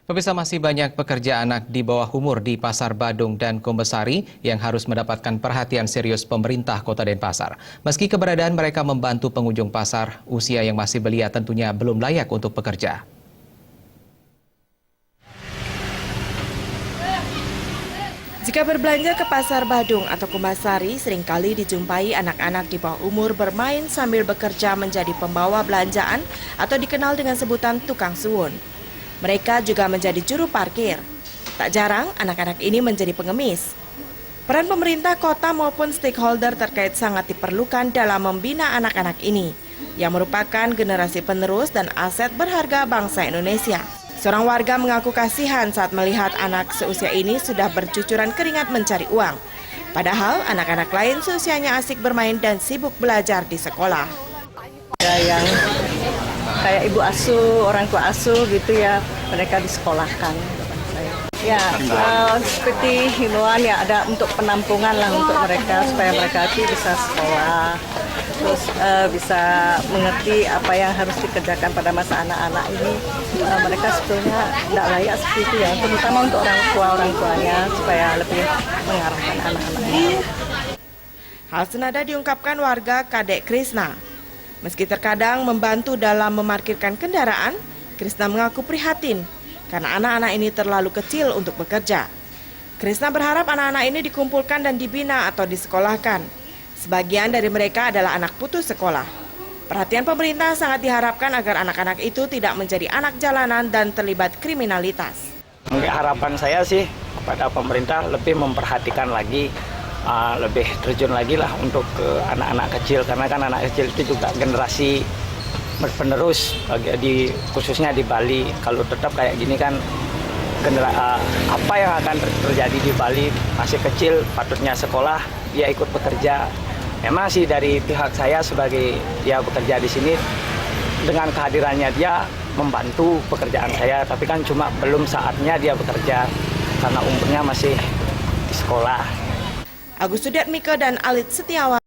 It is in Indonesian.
Pemirsa, masih banyak pekerja anak di bawah umur di Pasar Badung dan Kumbesari yang harus mendapatkan perhatian serius pemerintah Kota Denpasar. Meski keberadaan mereka membantu pengunjung pasar, usia yang masih belia tentunya belum layak untuk bekerja. Jika berbelanja ke Pasar Badung atau Kumbasari, seringkali dijumpai anak-anak di bawah umur bermain sambil bekerja menjadi pembawa belanjaan atau dikenal dengan sebutan tukang suwun. Mereka juga menjadi juru parkir. Tak jarang, anak-anak ini menjadi pengemis. Peran pemerintah kota maupun stakeholder terkait sangat diperlukan dalam membina anak-anak ini, yang merupakan generasi penerus dan aset berharga bangsa Indonesia. Seorang warga mengaku kasihan saat melihat anak seusia ini sudah bercucuran keringat mencari uang. Padahal anak-anak lain seusianya asik bermain dan sibuk belajar di sekolah. Yang kayak ibu asuh, orang tua asuh gitu ya, mereka disekolahkan. Ya, seperti himbauan ya, ada untuk penampungan lah untuk mereka supaya mereka itu bisa sekolah, terus bisa mengerti apa yang harus dikerjakan pada masa anak-anak ini. Mereka sebetulnya tidak layak seperti itu ya, terutama untuk orang tuanya supaya lebih mengarahkan anak-anaknya. Hal senada diungkapkan warga Kadek Krisna. Meski terkadang membantu dalam memarkirkan kendaraan, Krisna mengaku prihatin karena anak-anak ini terlalu kecil untuk bekerja. Krisna berharap anak-anak ini dikumpulkan dan dibina atau disekolahkan. Sebagian dari mereka adalah anak putus sekolah. Perhatian pemerintah sangat diharapkan agar anak-anak itu tidak menjadi anak jalanan dan terlibat kriminalitas. Mungkin harapan saya sih kepada pemerintah lebih memperhatikan lagi, lebih terjun lagi lah untuk ke anak-anak kecil, karena kan anak kecil itu juga generasi penerus khususnya di Bali. Kalau tetap kayak gini kan apa yang akan terjadi di Bali, masih kecil patutnya sekolah, dia ikut bekerja. Memang sih dari pihak saya sebagai dia bekerja di sini, dengan kehadirannya dia membantu pekerjaan saya, tapi kan cuma belum saatnya dia bekerja karena umurnya masih di sekolah. Agus Sudiatmiko dan Alit Setiawan.